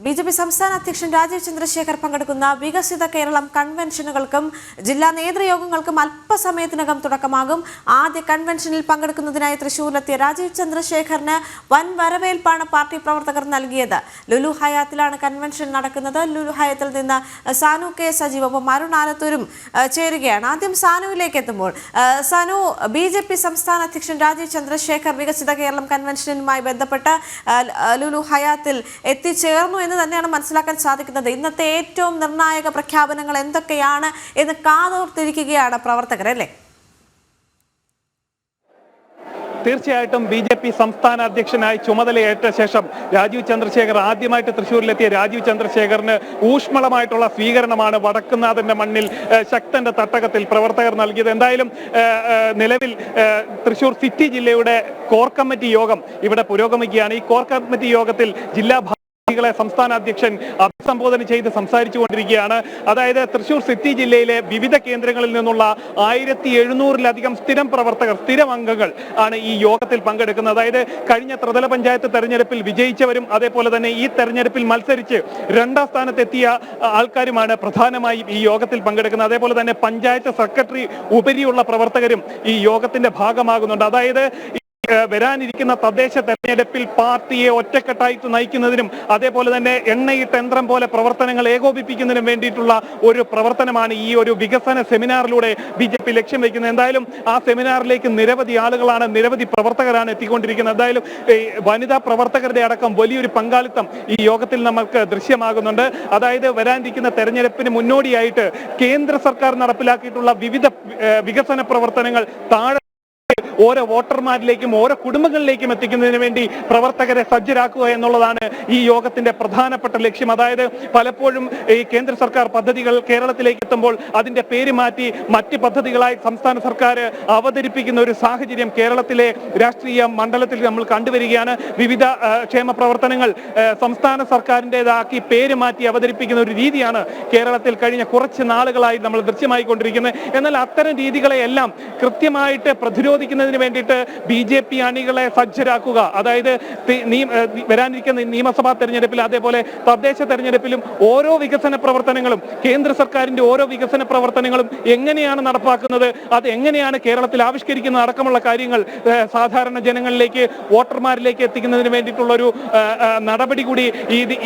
BJP സംസ്ഥാന അധ്യക്ഷൻ രാജീവ് ചന്ദ്രശേഖർ പങ്കെടുക്കുന്ന വികസിത കേരളം കൺവെൻഷനുകൾക്കും ജില്ലാ നേതൃയോഗങ്ങൾക്കും അല്പസമയത്തിനകം തുടക്കമാകും. ആദ്യ കൺവെൻഷനിൽ പങ്കെടുക്കുന്നതിനായി തൃശൂരിലെത്തിയ രാജീവ് ചന്ദ്രശേഖറിന് വൻ വരവേൽപ്പാണ് പാർട്ടി പ്രവർത്തകർ നൽകിയത്. ലുലു ഹയാത്തിലാണ് കൺവെൻഷൻ നടക്കുന്നത്. ലുലു ഹയാത്തിൽ നിന്ന് സാനു കെ സജീവ് ഒപ്പം അരുൺ ആലത്തൂരും ചേരുകയാണ്. ആദ്യം സാനുവിലേക്ക് എത്തുമ്പോൾ, സാനു, ബിജെപി സംസ്ഥാന അധ്യക്ഷൻ രാജീവ് ചന്ദ്രശേഖർ വികസിത കേരളം കൺവെൻഷനുമായി ബന്ധപ്പെട്ട് ലുലു ഹയാത്തിൽ എത്തിച്ചേർന്നു എന്ന് തന്നെയാണ് മനസ്സിലാക്കാൻ സാധിക്കുന്നത്. ഇന്നത്തെ ഏറ്റവും നിർണായക പ്രഖ്യാപനങ്ങൾ എന്തൊക്കെയാണ് എന്ന് കാതോർത്തിരിക്കുകയാണ് പ്രവർത്തകർ, അല്ലേ? തീർച്ചയായിട്ടും ബി.ജെ.പി. സംസ്ഥാന അധ്യക്ഷനായി ചുമതലയേറ്റ ശേഷം രാജീവ് ചന്ദ്രശേഖർ ആദ്യമായിട്ട് തൃശ്ശൂരിലെത്തിയ രാജീവ് ചന്ദ്രശേഖറിന് ഊഷ്മളമായിട്ടുള്ള സ്വീകരണമാണ് വടക്കുന്നാഥന്റെ മണ്ണിൽ ശക്തന്റെ തട്ടകത്തിൽ പ്രവർത്തകർ നൽകിയത്. എന്തായാലും നിലവിൽ തൃശ്ശൂർ സിറ്റി ജില്ലയുടെ കോർ കമ്മിറ്റി യോഗം ഇവിടെ പുരോഗമിക്കുകയാണ്. ഈ കോർ കമ്മിറ്റി യോഗത്തിൽ ജില്ലാ സംസ്ഥാന അധ്യക്ഷൻ അഭിസംബോധന ചെയ്ത് സംസാരിച്ചു കൊണ്ടിരിക്കുകയാണ്. അതായത് തൃശ്ശൂർ സിറ്റി ജില്ലയിലെ വിവിധ കേന്ദ്രങ്ങളിൽ നിന്നുള്ള 1700-ലധികം സ്ഥിരം പ്രവർത്തകർ, സ്ഥിരം അംഗങ്ങൾ ആണ് ഈ യോഗത്തിൽ പങ്കെടുക്കുന്നത്. അതായത് കഴിഞ്ഞ ത്രിതല പഞ്ചായത്ത് തെരഞ്ഞെടുപ്പിൽ വിജയിച്ചവരും അതേപോലെ തന്നെ ഈ തെരഞ്ഞെടുപ്പിൽ മത്സരിച്ച് 2ാം സ്ഥാനത്തെത്തിയ ആൾക്കാരുമാണ് പ്രധാനമായും ഈ യോഗത്തിൽ പങ്കെടുക്കുന്നത്. അതേപോലെ തന്നെ പഞ്ചായത്ത് സെക്രട്ടറി ഉപരിയുള്ള പ്രവർത്തകരും ഈ യോഗത്തിന്റെ ഭാഗമാകുന്നുണ്ട്. അതായത് വരാനിരിക്കുന്ന തദ്ദേശ തെരഞ്ഞെടുപ്പിൽ പാർട്ടിയെ ഒറ്റക്കെട്ടായിട്ട് നയിക്കുന്നതിനും അതേപോലെ തന്നെ എണ്ണയിട്ട് യന്ത്രം പോലെ പ്രവർത്തനങ്ങൾ ഏകോപിപ്പിക്കുന്നതിനും വേണ്ടിയിട്ടുള്ള ഒരു പ്രവർത്തനമാണ് ഈ ഒരു വികസന സെമിനാറിലൂടെ ബി.ജെ.പി. ലക്ഷ്യം വയ്ക്കുന്നത്. എന്തായാലും ആ സെമിനാറിലേക്ക് നിരവധി ആളുകളാണ്, നിരവധി പ്രവർത്തകരാണ് എത്തിക്കൊണ്ടിരിക്കുന്നത്. എന്തായാലും വനിതാ പ്രവർത്തകരുടെ അടക്കം വലിയൊരു പങ്കാളിത്തം ഈ യോഗത്തിൽ നമുക്ക് ദൃശ്യമാകുന്നുണ്ട്. അതായത് വരാനിരിക്കുന്ന തെരഞ്ഞെടുപ്പിന് മുന്നോടിയായിട്ട് കേന്ദ്ര സർക്കാർ നടപ്പിലാക്കിയിട്ടുള്ള വിവിധ വികസന പ്രവർത്തനങ്ങൾ താഴെ ഓരോ വോട്ടർമാരിലേക്കും ഓരോ കുടുംബങ്ങളിലേക്കും എത്തിക്കുന്നതിന് വേണ്ടി പ്രവർത്തകരെ സജ്ജരാക്കുക എന്നുള്ളതാണ് ഈ യോഗത്തിന്റെ പ്രധാനപ്പെട്ട ലക്ഷ്യം. അതായത് പലപ്പോഴും ഈ കേന്ദ്ര സർക്കാർ പദ്ധതികൾ കേരളത്തിലേക്ക് എത്തുമ്പോൾ അതിന്റെ പേര് മാറ്റി മറ്റ് പദ്ധതികളായി സംസ്ഥാന സർക്കാർ അവതരിപ്പിക്കുന്ന ഒരു സാഹചര്യം കേരളത്തിലെ രാഷ്ട്രീയ മണ്ഡലത്തിൽ നമ്മൾ കണ്ടുവരികയാണ്. വിവിധ ക്ഷേമ പ്രവർത്തനങ്ങൾ സംസ്ഥാന സർക്കാരിൻ്റെതാക്കി പേര് മാറ്റി അവതരിപ്പിക്കുന്ന ഒരു രീതിയാണ് കേരളത്തിൽ കഴിഞ്ഞ കുറച്ച് നാളുകളായി നമ്മൾ ദൃശ്യമായിക്കൊണ്ടിരിക്കുന്നത്. എന്നാൽ അത്തരം രീതികളെയെല്ലാം കൃത്യമായിട്ട് പ്രതിരോധിക്കുന്നതിന് വേണ്ടിയിട്ട് ബി.ജെ.പി. അണികളെ സജ്ജരാക്കുക, അതായത് വരാനിരിക്കുന്ന നിയമസഭാ തെരഞ്ഞെടുപ്പിൽ അതേപോലെ തദ്ദേശ തെരഞ്ഞെടുപ്പിലും ഓരോ വികസന പ്രവർത്തനങ്ങളും കേന്ദ്ര സർക്കാരിന്റെ ഓരോ വികസന പ്രവർത്തനങ്ങളും എങ്ങനെയാണ് നടപ്പാക്കുന്നത്, അത് എങ്ങനെയാണ് കേരളത്തിൽ ആവിഷ്കരിക്കുന്നത് അടക്കമുള്ള കാര്യങ്ങൾ സാധാരണ ജനങ്ങളിലേക്ക്, വോട്ടർമാരിലേക്ക് എത്തിക്കുന്നതിന് വേണ്ടിയിട്ടുള്ള ഒരു നടപടി കൂടി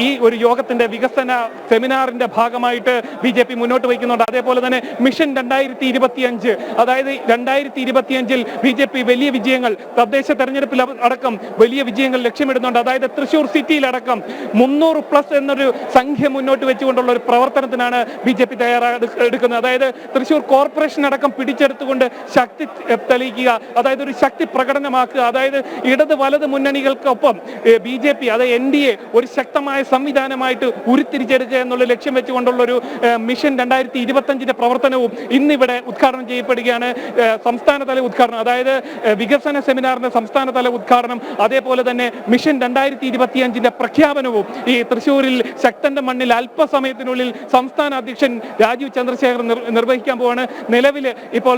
ഈ ഒരു യോഗത്തിന്റെ വികസന സെമിനാറിന്റെ ഭാഗമായിട്ട് ബി.ജെ.പി. മുന്നോട്ട് വയ്ക്കുന്നുണ്ട്. അതേപോലെ തന്നെ മിഷൻ 2025, അതായത് 2025-ൽ ബി.ജെ.പി. വലിയ വിജയങ്ങൾ തദ്ദേശ തെരഞ്ഞെടുപ്പിൽ അടക്കം വലിയ വിജയങ്ങൾ ലക്ഷ്യമിടുന്നുണ്ട്. അതായത് തൃശ്ശൂർ സിറ്റിയിലടക്കം 300+ എന്നൊരു സംഖ്യ മുന്നോട്ട് വെച്ചുകൊണ്ടുള്ള ഒരു പ്രവർത്തനത്തിനാണ് ബി.ജെ.പി. തയ്യാറെടുക്കുന്നത്. അതായത് തൃശ്ശൂർ കോർപ്പറേഷൻ അടക്കം പിടിച്ചെടുത്തുകൊണ്ട് ശക്തി തെളിയിക്കുക, അതായത് ഒരു ശക്തി പ്രകടനമാക്കുക. അതായത് ഇടത് വലത് മുന്നണികൾക്കൊപ്പം ബി.ജെ.പി. അതായത് NDA ഒരു ശക്തമായ സംവിധാനമായിട്ട് ഉരുത്തിരിച്ചെടുക്കുക എന്നുള്ള ലക്ഷ്യം വെച്ചുകൊണ്ടുള്ള ഒരു മിഷൻ 2025-ന്റെ പ്രവർത്തനവും ഇന്നിവിടെ ഉദ്ഘാടനം ചെയ്യപ്പെടുകയാണ്. സംസ്ഥാനതല ഉദ്ഘാടനം, അതായത് വികസന സെമിനാറിന്റെ സംസ്ഥാനതല ഉദ്ഘാടനം, അതേപോലെ തന്നെ മിഷൻ 2025-ന്റെ പ്രഖ്യാപനവും ഈ തൃശ്ശൂരിൽ ശക്തന്റെ മണ്ണിൽ അല്പസമയത്തിനുള്ളിൽ സംസ്ഥാന അധ്യക്ഷൻ രാജീവ് ചന്ദ്രശേഖർ നിർവഹിക്കാൻ പോവാണ്. നിലവിൽ ഇപ്പോൾ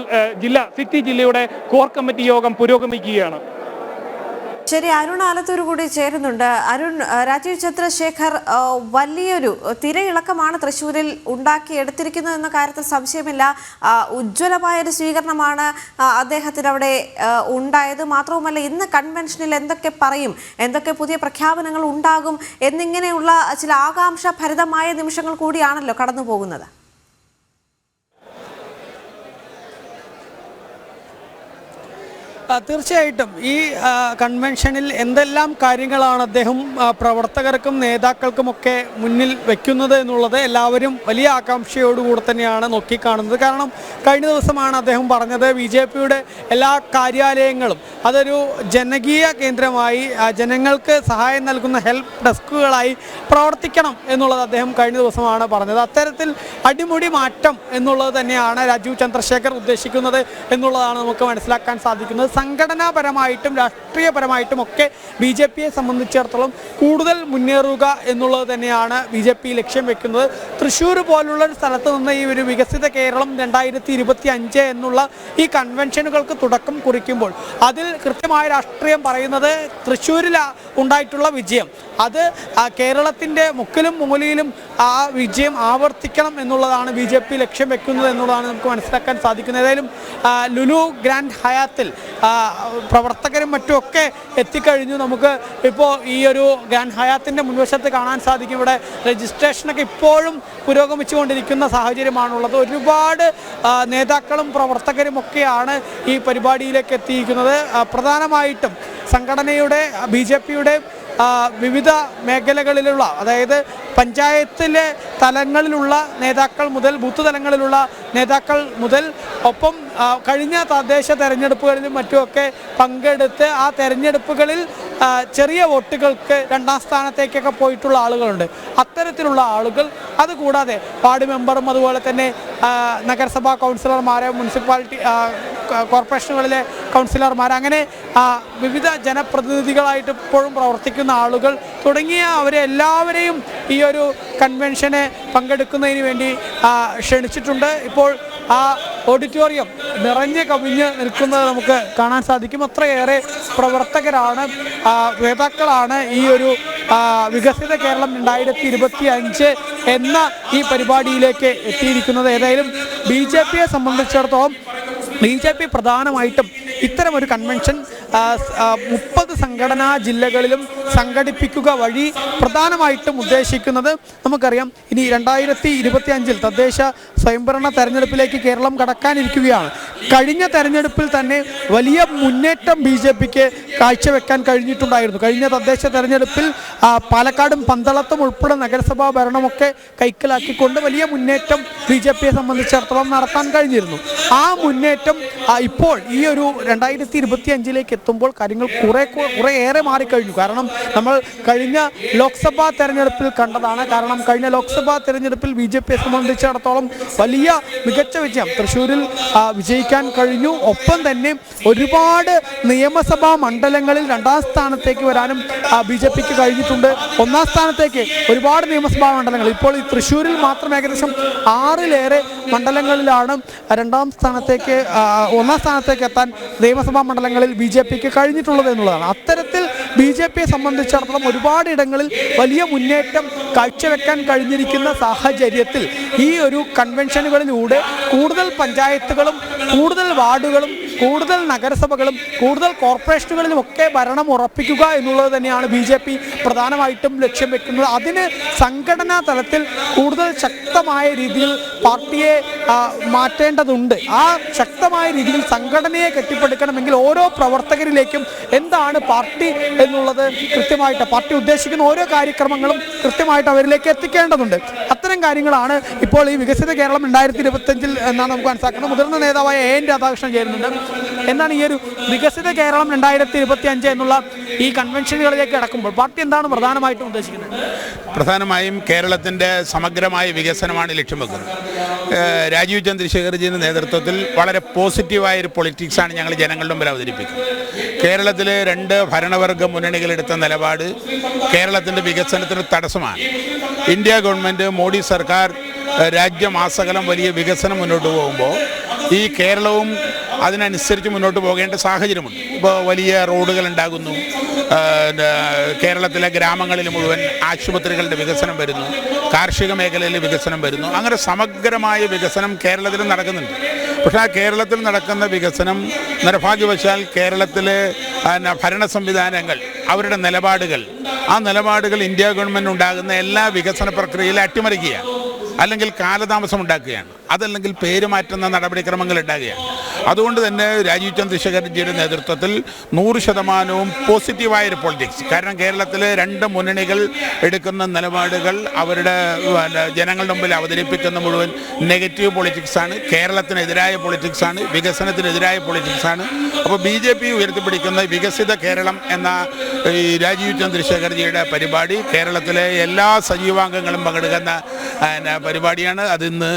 സിറ്റി ജില്ലയുടെ കോർ കമ്മിറ്റി യോഗം പുരോഗമിക്കുകയാണ്. ശരി, അരുൺ ആലത്തൂർ കൂടി ചേരുന്നുണ്ട്. അരുൺ, രാജീവ് ചന്ദ്രശേഖർ വലിയൊരു തിരയിളക്കമാണ് തൃശ്ശൂരിൽ ഉണ്ടാക്കിയെടുത്തിരിക്കുന്നത് എന്ന കാര്യത്തിൽ സംശയമില്ല. ഉജ്ജ്വലമായൊരു സ്വീകരണമാണ് അദ്ദേഹത്തിന് അവിടെ ഉണ്ടായത്. മാത്രവുമല്ല, ഇന്ന് കൺവെൻഷനിൽ എന്തൊക്കെ പറയും, എന്തൊക്കെ പുതിയ പ്രഖ്യാപനങ്ങൾ ഉണ്ടാകും എന്നിങ്ങനെയുള്ള ചില ആകാംക്ഷഭരിതമായ നിമിഷങ്ങൾ കൂടിയാണല്ലോ കടന്നു പോകുന്നത്. തീർച്ചയായിട്ടും ഈ കൺവെൻഷനിൽ എന്തെല്ലാം കാര്യങ്ങളാണ് അദ്ദേഹം പ്രവർത്തകർക്കും നേതാക്കൾക്കുമൊക്കെ മുന്നിൽ വെക്കുന്നത് എന്നുള്ളത് എല്ലാവരും വലിയ ആകാംക്ഷയോടുകൂടെ തന്നെയാണ് നോക്കിക്കാണുന്നത്. കാരണം കഴിഞ്ഞ ദിവസമാണ് അദ്ദേഹം പറഞ്ഞത് ബി.ജെ.പിയുടെ എല്ലാ കാര്യാലയങ്ങളും അതൊരു ജനകീയ കേന്ദ്രമായി ജനങ്ങൾക്ക് സഹായം നൽകുന്ന ഹെൽപ്പ് ഡെസ്കുകളായി പ്രവർത്തിക്കണം എന്നുള്ളത് അദ്ദേഹം കഴിഞ്ഞ ദിവസമാണ് പറഞ്ഞത്. അത്തരത്തിൽ അടിമുടി മാറ്റം എന്നുള്ളത് തന്നെയാണ് രാജീവ് ചന്ദ്രശേഖർ ഉദ്ദേശിക്കുന്നത് എന്നുള്ളതാണ് നമുക്ക് മനസ്സിലാക്കാൻ സാധിക്കുന്നത്. സംഘടനാപരമായിട്ടും രാഷ്ട്രീയപരമായിട്ടും ഒക്കെ BJP യെ സംബന്ധിച്ചിടത്തോളം കൂടുതൽ മുന്നേറുക എന്നുള്ളത് തന്നെയാണ് BJP ലക്ഷ്യം വെക്കുന്നത്. തൃശ്ശൂർ പോലുള്ള ഒരു സ്ഥലത്ത് നിന്ന് ഈ ഒരു വികസിത കേരളം 2025 എന്നുള്ള ഈ കൺവെൻഷനുകൾക്ക് തുടക്കം കുറിക്കുമ്പോൾ അതിൽ കൃത്യമായ രാഷ്ട്രീയം പറയുന്നത് തൃശ്ശൂരിൽ ഉണ്ടായിട്ടുള്ള വിജയം അത് കേരളത്തിൻ്റെ മുക്കിലും മൂലയിലും ആ വിജയം ആവർത്തിക്കണം എന്നുള്ളതാണ് BJP ലക്ഷ്യം വെക്കുന്നത് എന്നുള്ളതാണ് നമുക്ക് മനസ്സിലാക്കാൻ സാധിക്കുന്നത്. ഏതായാലും ലുലു ഗ്രാൻഡ് ഹയാത്തിൽ പ്രവർത്തകരും മറ്റുമൊക്കെ എത്തിക്കഴിഞ്ഞു. നമുക്ക് ഇപ്പോൾ ഈ ഒരു ഗ്രാൻഡ് ഹയാത്തിൻ്റെ മുൻവശത്ത് കാണാൻ സാധിക്കും. ഇവിടെ രജിസ്ട്രേഷനൊക്കെ ഇപ്പോഴും പുരോഗമിച്ചുകൊണ്ടിരിക്കുന്ന സാഹചര്യമാണുള്ളത്. ഒരുപാട് നേതാക്കളും പ്രവർത്തകരും ഒക്കെയാണ് ഈ പരിപാടിയിലേക്ക് എത്തിയിരിക്കുന്നത്. പ്രധാനമായിട്ടും സംഘടനയുടെ BJPയുടെ വിവിധ മേഖലകളിലുള്ള, അതായത് പഞ്ചായത്തിലെ തലങ്ങളിലുള്ള നേതാക്കൾ മുതൽ ബൂത്ത് തലങ്ങളിലുള്ള നേതാക്കൾ മുതൽ ഒപ്പം കഴിഞ്ഞ തദ്ദേശ തെരഞ്ഞെടുപ്പുകളിലും മറ്റുമൊക്കെ പങ്കെടുത്ത് ആ തെരഞ്ഞെടുപ്പുകളിൽ ചെറിയ വോട്ടുകൾക്ക് 2ാം സ്ഥാനത്തേക്കൊക്കെ പോയിട്ടുള്ള ആളുകളുണ്ട്. അത്തരത്തിലുള്ള ആളുകൾ, അതുകൂടാതെ വാർഡ് മെമ്പറും അതുപോലെ തന്നെ നഗരസഭാ കൗൺസിലർമാരെ, മുനിസിപ്പാലിറ്റി കോർപ്പറേഷനുകളിലെ കൗൺസിലർമാർ, അങ്ങനെ വിവിധ ജനപ്രതിനിധികളായിട്ട് ഇപ്പോഴും പ്രവർത്തിക്കുന്ന ആളുകൾ തുടങ്ങിയ അവരെ എല്ലാവരെയും ഈ ഒരു കൺവെൻഷനെ പങ്കെടുക്കുന്നതിന് വേണ്ടി ക്ഷണിച്ചിട്ടുണ്ട്. ഇപ്പോൾ ആ ഓഡിറ്റോറിയം നിറഞ്ഞ് കവിഞ്ഞ് നിൽക്കുന്നത് നമുക്ക് കാണാൻ സാധിക്കും. അത്രയേറെ പ്രവർത്തകരാണ്, നേതാക്കളാണ് ഈ ഒരു വികസിത കേരളം 2025 എന്ന ഈ പരിപാടിയിലേക്ക് എത്തിയിരിക്കുന്നത്. ഏതായാലും BJP യെ സംബന്ധിച്ചിടത്തോളം BJP പ്രധാനമായിട്ടും ഇത്തരമൊരു കൺവെൻഷൻ 30 സംഘടനാ ജില്ലകളിലും സംഘടിപ്പിക്കുക വഴി പ്രധാനമായിട്ടും ഉദ്ദേശിക്കുന്നത്, നമുക്കറിയാം ഇനി 2025 തദ്ദേശ സ്വയംഭരണ തെരഞ്ഞെടുപ്പിലേക്ക് കേരളം കടക്കാനിരിക്കുകയാണ്. കഴിഞ്ഞ തെരഞ്ഞെടുപ്പിൽ തന്നെ വലിയ മുന്നേറ്റം BJPക്ക് കാഴ്ചവെക്കാൻ കഴിഞ്ഞിട്ടുണ്ടായിരുന്നു. കഴിഞ്ഞ തദ്ദേശ തെരഞ്ഞെടുപ്പിൽ പാലക്കാടും പന്തളത്തും ഉൾപ്പെടെ നഗരസഭാ ഭരണമൊക്കെ കൈക്കലാക്കിക്കൊണ്ട് വലിയ മുന്നേറ്റം BJPയെ സംബന്ധിച്ചിടത്തോളം നടത്താൻ കഴിഞ്ഞിരുന്നു. ആ മുന്നേറ്റം ഇപ്പോൾ ഈ ഒരു 2025 എത്തുമ്പോൾ കാര്യങ്ങൾ കുറേയേറെ മാറിക്കഴിഞ്ഞു. കാരണം നമ്മൾ കഴിഞ്ഞ ലോക്സഭാ തെരഞ്ഞെടുപ്പിൽ കണ്ടതാണ്. കാരണം കഴിഞ്ഞ ലോക്സഭാ തെരഞ്ഞെടുപ്പിൽ BJPയെ സംബന്ധിച്ചിടത്തോളം വലിയ മികച്ച വിജയം തൃശ്ശൂരിൽ വിജയിക്കാൻ കഴിഞ്ഞു. ഒപ്പം തന്നെ ഒരുപാട് നിയമസഭാ മണ്ഡലങ്ങളിൽ 2ാം സ്ഥാനത്തേക്ക് വരാനും BJPക്ക് കഴിഞ്ഞിട്ടുണ്ട്. 1ാം സ്ഥാനത്തേക്ക് ഒരുപാട് നിയമസഭാ മണ്ഡലങ്ങൾ, ഇപ്പോൾ ഈ തൃശ്ശൂരിൽ മാത്രം ഏകദേശം 6ലേറെ മണ്ഡലങ്ങളിലാണ് 2ാം സ്ഥാനത്തേക്ക് 1ാം സ്ഥാനത്തേക്ക് എത്താൻ നിയമസഭാ മണ്ഡലങ്ങളിൽ BJPക്ക് കഴിഞ്ഞിട്ടുള്ളത് എന്നുള്ളതാണ്. അത്തരത്തിൽ BJPയെ സംബന്ധിച്ചിടത്തോളം ഒരുപാട് ഇടങ്ങളിൽ വലിയ മുന്നേറ്റം കാഴ്ചവെക്കാൻ കഴിഞ്ഞിരിക്കുന്ന സാഹചര്യത്തിൽ ഈ ഒരു കൺവെൻഷനുകളിലൂടെ കൂടുതൽ പഞ്ചായത്തുകളും കൂടുതൽ വാർഡുകളും കൂടുതൽ നഗരസഭകളും കൂടുതൽ കോർപ്പറേഷനുകളിലും ഒക്കെ ഭരണം ഉറപ്പിക്കുക എന്നുള്ളത് തന്നെയാണ് BJP പ്രധാനമായിട്ടും ലക്ഷ്യം വെക്കുന്നത്. അതിന് സംഘടനാ തലത്തിൽ കൂടുതൽ ശക്തമായ രീതിയിൽ പാർട്ടിയെ മാറ്റേണ്ടതുണ്ട്. ആ ശക്തമായ രീതിയിൽ സംഘടനയെ കെട്ടിപ്പടുക്കണമെങ്കിൽ ഓരോ പ്രവർത്തകരിലേക്കും എന്താണ് പാർട്ടി എന്നുള്ളത് കൃത്യമായിട്ട്, പാർട്ടി ഉദ്ദേശിക്കുന്ന ഓരോ കാര്യക്രമങ്ങളും കൃത്യമായിട്ട് അവരിലേക്ക് എത്തിക്കേണ്ടതുണ്ട്. അത്തരം കാര്യങ്ങളാണ് ഇപ്പോൾ ഈ വികസിത കേരളം 2025 എന്നാണ് നമുക്ക് മനസ്സിലാക്കുന്നത്. മുതിർന്ന നേതാവായ AN രാധാകൃഷ്ണൻ ചേരുന്നുണ്ട്. എന്താണ് ഈ ഒരു വികസിത കേരളം 2025 എന്നുള്ള ഈ കൺവെൻഷനുകളിലേക്ക് കടക്കുമ്പോൾ പാർട്ടി എന്താണ് പ്രധാനമായിട്ടും ഉദ്ദേശിക്കുന്നത്? പ്രധാനമായും കേരളത്തിൻ്റെ സമഗ്രമായ വികസനമാണ് ലക്ഷ്യം വെക്കുന്നത്. രാജീവ് ചന്ദ്രശേഖർജിയുടെ നേതൃത്വത്തിൽ വളരെ പോസിറ്റീവായൊരു പൊളിറ്റിക്സാണ് ഞങ്ങൾ ജനങ്ങളുടെ മുമ്പിൽ അവതരിപ്പിക്കുന്നത്. കേരളത്തിലെ 2 ഭരണവർഗ മുന്നണികളെടുത്ത നിലപാട് കേരളത്തിൻ്റെ വികസനത്തിന് തടസ്സമാണ്. ഇന്ത്യ ഗവൺമെൻറ്, മോഡി സർക്കാർ രാജ്യമാസകലം വലിയ വികസനം മുന്നോട്ട് പോകുമ്പോൾ ഈ കേരളവും അതിനനുസരിച്ച് മുന്നോട്ട് പോകേണ്ട സാഹചര്യമുണ്ട്. ഇപ്പോൾ വലിയ റോഡുകൾ ഉണ്ടാകുന്നു, കേരളത്തിലെ ഗ്രാമങ്ങളിൽ മുഴുവൻ ആശുപത്രികളുടെ വികസനം വരുന്നു, കാർഷിക മേഖലയിൽ വികസനം വരുന്നു. അങ്ങനെ സമഗ്രമായ വികസനം കേരളത്തിൽ നടക്കുന്നുണ്ട്. പക്ഷേ ആ കേരളത്തിൽ നടക്കുന്ന വികസനം നിർഭാഗ്യവശാൽ കേരളത്തിലെ ഭരണ സംവിധാനങ്ങൾ, അവരുടെ നിലപാടുകൾ, ആ നിലപാടുകൾ ഇന്ത്യ ഗവൺമെൻറ് ഉണ്ടാകുന്ന എല്ലാ വികസന പ്രക്രിയയിലും അട്ടിമറിക്കുകയാണ്, അല്ലെങ്കിൽ കാലതാമസം ഉണ്ടാക്കുകയാണ്, അതല്ലെങ്കിൽ പേര് മാറ്റുന്ന നടപടിക്രമങ്ങൾ ഉണ്ടാകുകയാണ്. അതുകൊണ്ട് തന്നെ രാജീവ് ചന്ദ്രശേഖർജിയുടെ നേതൃത്വത്തിൽ 100% പോസിറ്റീവായൊരു പൊളിറ്റിക്സ്. കാരണം കേരളത്തിലെ 2 മുന്നണികൾ എടുക്കുന്ന നിലപാടുകൾ അവരുടെ ജനങ്ങളുടെ മുമ്പിൽ അവതരിപ്പിക്കുന്ന മുഴുവൻ നെഗറ്റീവ് പൊളിറ്റിക്സാണ്, കേരളത്തിനെതിരായ പൊളിറ്റിക്സാണ്, വികസനത്തിനെതിരായ പൊളിറ്റിക്സാണ്. അപ്പോൾ BJP ഉയർത്തിപ്പിടിക്കുന്ന വികസിത കേരളം എന്ന ഈ രാജീവ് ചന്ദ്രശേഖർജിയുടെ പരിപാടി കേരളത്തിലെ എല്ലാ സജീവാംഗങ്ങളും പങ്കെടുക്കുന്ന പരിപാടിയാണ്. അതിന്ന്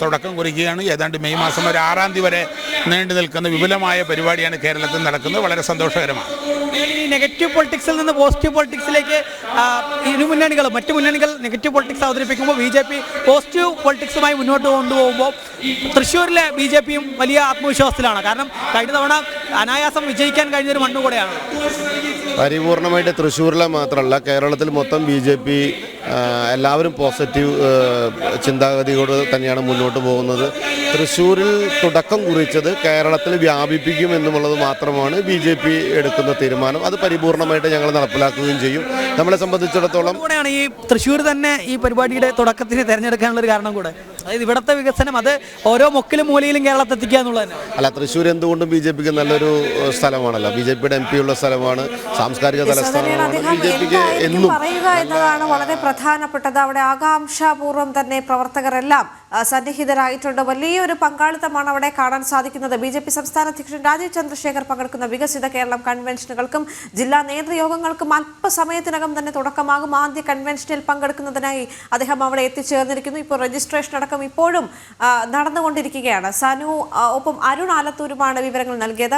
തുടക്കം കുറിക്കുകയാണ്. ഏതാണ്ട് മെയ് മാസം ഒരു 6-ാം തീയതി വരെ നീണ്ടു നിൽക്കുന്ന വിപുലമായ പരിപാടിയാണ് കേരളത്തിൽ നടക്കുന്നത്. വളരെ സന്തോഷകരമാണ്. ഈ നെഗറ്റീവ് പൊളിറ്റിക്സിൽ നിന്ന് പോസിറ്റീവ് പൊളിറ്റിക്സിലേക്ക് മറ്റു മുന്നണികൾ നെഗറ്റീവ് പൊളിറ്റിക്സ് അവതരിപ്പിക്കുമ്പോൾ BJP പോസിറ്റീവ് പൊളിറ്റിക്സുമായി മുന്നോട്ട് കൊണ്ടുപോകുമ്പോൾ തൃശ്ശൂരിലെ BJPയും വലിയ ആത്മവിശ്വാസത്തിലാണ്. കാരണം കഴിഞ്ഞ തവണ അനായാസം വിജയിക്കാൻ കഴിഞ്ഞൊരു മണ്ണ് കൂടെയാണ്. പരിപൂർണമായിട്ട് തൃശ്ശൂരിലെ മാത്രമല്ല, കേരളത്തിൽ മൊത്തം BJP എല്ലാവരും പോസിറ്റീവ് ചിന്താഗതിയോട് തന്നെയാണ് മുന്നോട്ട് പോകുന്നത്. തൃശ്ശൂരിൽ തുടക്കം കുറിച്ചത് കേരളത്തിൽ വ്യാപിപ്പിക്കും എന്നുള്ളത് മാത്രമാണ് BJP എടുക്കുന്ന തീരുമാനം. അത് പരിപൂർണമായിട്ട് ഞങ്ങൾ നടപ്പിലാക്കുകയും ചെയ്യും. നമ്മളെ സംബന്ധിച്ചിടത്തോളം കൂടെയാണ് ഈ തൃശ്ശൂർ തന്നെ ഈ പരിപാടിയുടെ തുടക്കത്തിന് തിരഞ്ഞെടുക്കാനുള്ള ഒരു കാരണം കൂടെ, അതായത് ഇവിടുത്തെ വികസനം അത് ഓരോ മുക്കിലും മൂലയിലും കേരളത്തിൽ എത്തിക്കുക എന്നുള്ളത്. അല്ല, തൃശ്ശൂർ എന്തുകൊണ്ടും BJPക്ക് നല്ലൊരു സ്ഥലമാണല്ലോ. BJPയുടെ MP ഉള്ള സ്ഥലമാണ്, സാംസ്കാരിക തലസ്ഥാനമാണ്. BJPക്ക് എന്നും പറയുക എന്നതാണ് വളരെ പ്രധാനപ്പെട്ടത്. അവിടെ ആകാംക്ഷാപൂർവ്വം തന്നെ പ്രവർത്തകരെല്ലാം സന്നിഹിതരായിട്ടുണ്ട്. വലിയൊരു പങ്കാളിത്തമാണ് അവിടെ കാണാൻ സാധിക്കുന്നത്. BJP സംസ്ഥാന അധ്യക്ഷൻ രാജീവ് ചന്ദ്രശേഖർ പങ്കെടുക്കുന്ന വികസിത കേരളം കൺവെൻഷനുകൾക്കും ജില്ലാ നേതൃയോഗങ്ങൾക്കും അല്പസമയത്തിനകം തന്നെ തുടക്കമാകും. ആദ്യ കൺവെൻഷനിൽ പങ്കെടുക്കുന്നതിനായി അദ്ദേഹം അവിടെ എത്തിച്ചേർന്നിരിക്കുന്നു. ഇപ്പോൾ രജിസ്ട്രേഷൻ അടക്കം ഇപ്പോഴും നടന്നുകൊണ്ടിരിക്കുകയാണ്. സനു ഒപ്പം അരുൺ ആലത്തൂരുമാണ് വിവരങ്ങൾ നൽകിയത്.